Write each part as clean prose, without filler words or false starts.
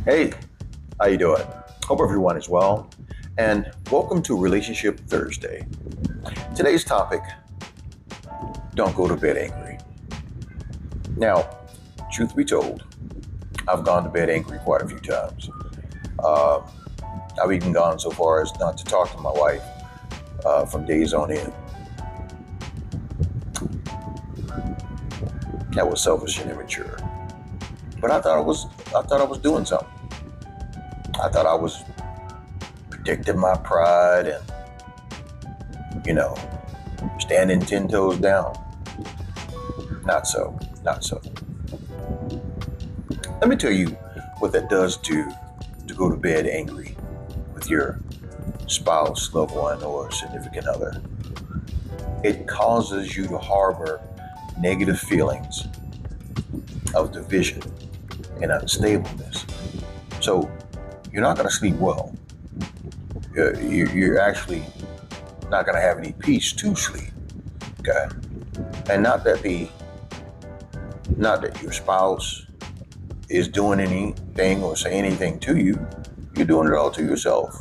Hey, how you doing? Hope everyone is well, and welcome to Relationship Thursday. Today's topic: don't go to bed angry. Now, truth be told, I've gone to bed angry quite a few times. Uh, I've even gone so far as not to talk to my wife from days on end. That was selfish and immature. But I thought I was doing something. I thought I was protecting my pride and you know standing 10 toes down. Not so. Not so. Let me tell you what that does to go to bed angry with your spouse, loved one, or significant other. It causes you to harbor negative feelings of division and unstableness. So you're not going to sleep well. You're actually not going to have any peace to sleep. Okay, and not that your spouse is doing anything or saying anything to you. You're doing it all to yourself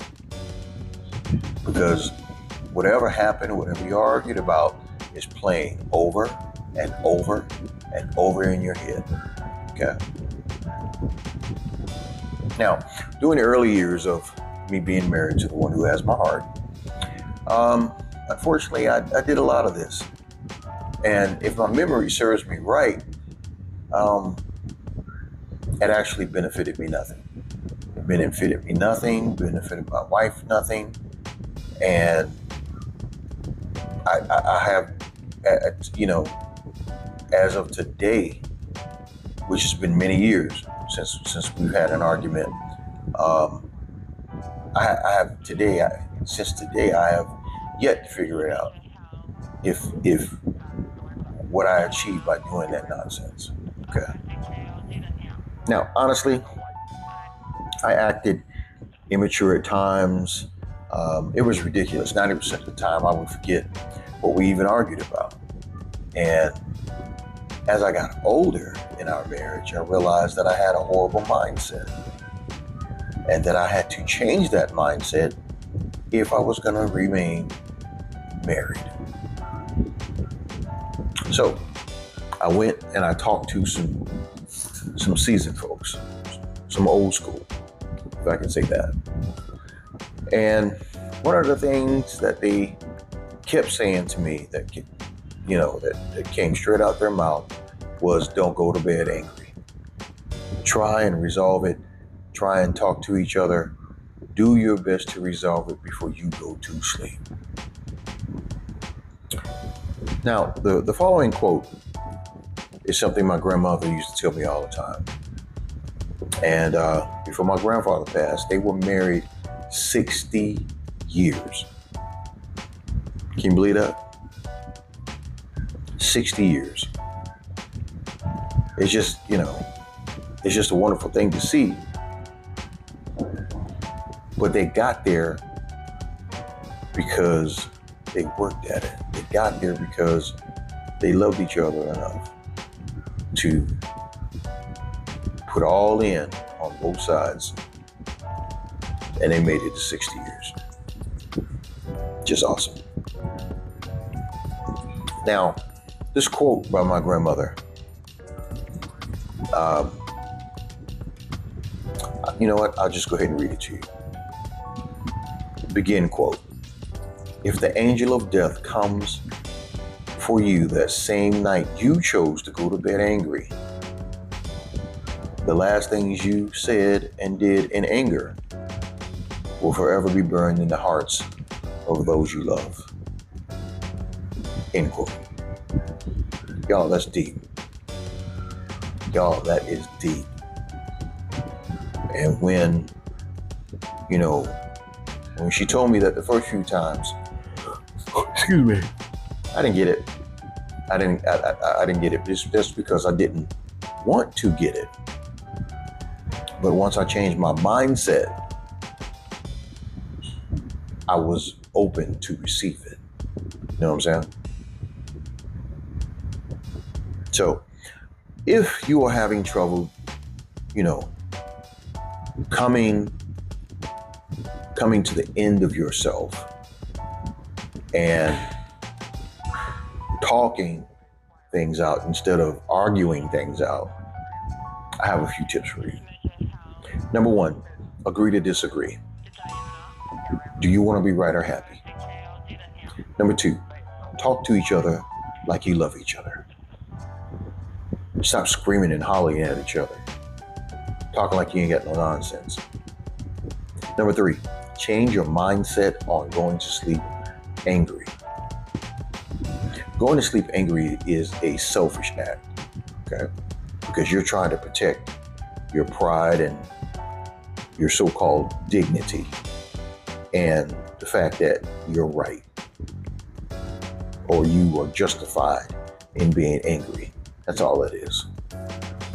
because whatever happened, whatever you argued about, is playing over and over and over in your head. Okay. Now, during the early years of me being married to the one who has my heart, unfortunately, I did a lot of this. And if my memory serves me right, um, it actually benefited me nothing. It benefited me nothing, benefited my wife nothing. And I have, as of today, which has been many years since we've had an argument, um, I have today, since today, I have yet to figure it out if what I achieved by doing that nonsense. Okay. Now, honestly, I acted immature at times. It was ridiculous. 90% of the time, I would forget what we even argued about. And as I got older in our marriage, I realized that I had a horrible mindset and that I had to change that mindset if I was going to remain married. So I went and I talked to some seasoned folks, some old school, if I can say that. And one of the things that they kept saying to me that came straight out their mouth was, don't go to bed angry. Try and resolve it. Try and talk to each other. Do your best to resolve it before you go to sleep. Now, the following quote is something my grandmother used to tell me all the time. And before my grandfather passed, they were married 60 years. Can you believe that? 60 years. It's just, it's just a wonderful thing to see. But they got there because they worked at it. They got there because they loved each other enough to put all in on both sides. And they made it to 60 years. Just awesome. Now, this quote by my grandmother, um, you know what? I'll just go ahead and read it to you. Begin quote. If the angel of death comes for you that same night you chose to go to bed angry, the last things you said and did in anger will forever be burned in the hearts of those you love. End quote. Y'all, that's deep. Y'all, that is deep. And when she told me that the first few times, excuse me, I didn't get it. I didn't get it just because I didn't want to get it. But once I changed my mindset, I was open to receive it. You know what I'm saying? So if you are having trouble, you know, coming to the end of yourself and talking things out instead of arguing things out, I have a few tips for you. Number one, agree to disagree. Do you want to be right or happy? Number two, talk to each other like you love each other. Stop screaming and hollering at each other. Talking like you ain't got no nonsense. Number three, change your mindset on going to sleep angry. Going to sleep angry is a selfish act, okay? Because you're trying to protect your pride and your so-called dignity and the fact that you're right or you are justified in being angry. That's all it is.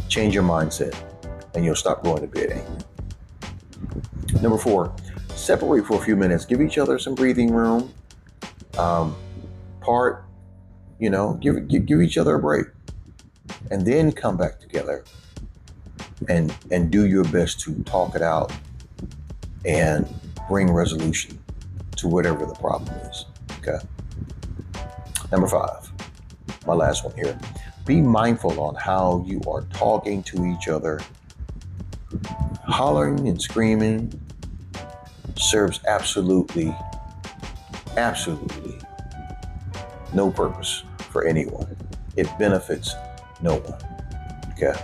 Change your mindset and you'll stop going to bed angry. Number four, separate for a few minutes. Give each other some breathing room. Give each other a break. And then come back together and do your best to talk it out and bring resolution to whatever the problem is. Okay. Number five, my last one here. Be mindful on how you are talking to each other. Hollering and screaming serves absolutely no purpose for anyone. It benefits no one. Okay.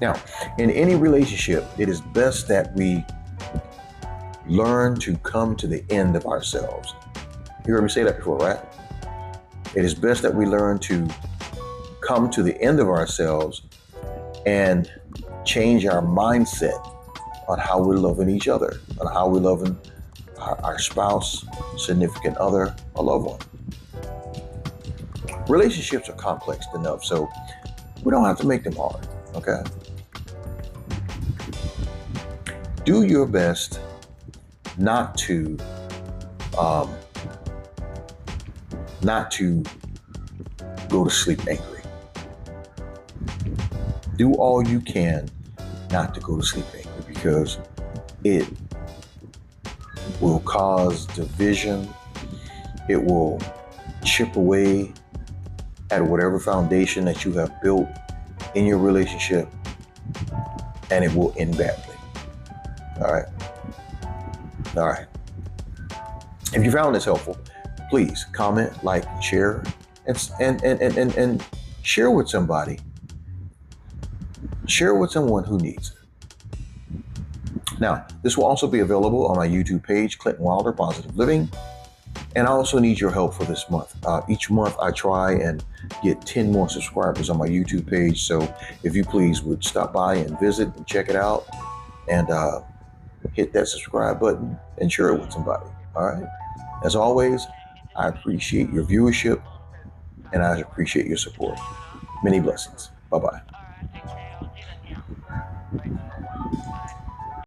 Now, in any relationship, it is best that we learn to come to the end of ourselves. You heard me say that before, right? It is best that we learn to come to the end of ourselves and change our mindset on how we're loving each other, on how we're loving our spouse, significant other, or loved one. Relationships are complex enough, so we don't have to make them hard, okay? Do your best not to go to sleep angry. Do all you can not to go to sleep angry, because it will cause division. It will chip away at whatever foundation that you have built in your relationship, and it will end badly. All right. If you found this helpful, please comment, like, share, and share with somebody. Share with someone who needs it. Now, this will also be available on my YouTube page, Clinton Wilder Positive Living. And I also need your help for this month. Each month I try and get 10 more subscribers on my YouTube page. So if you please would stop by and visit and check it out and hit that subscribe button and share it with somebody. All right. As always, I appreciate your viewership and I appreciate your support. Many blessings. Bye-bye.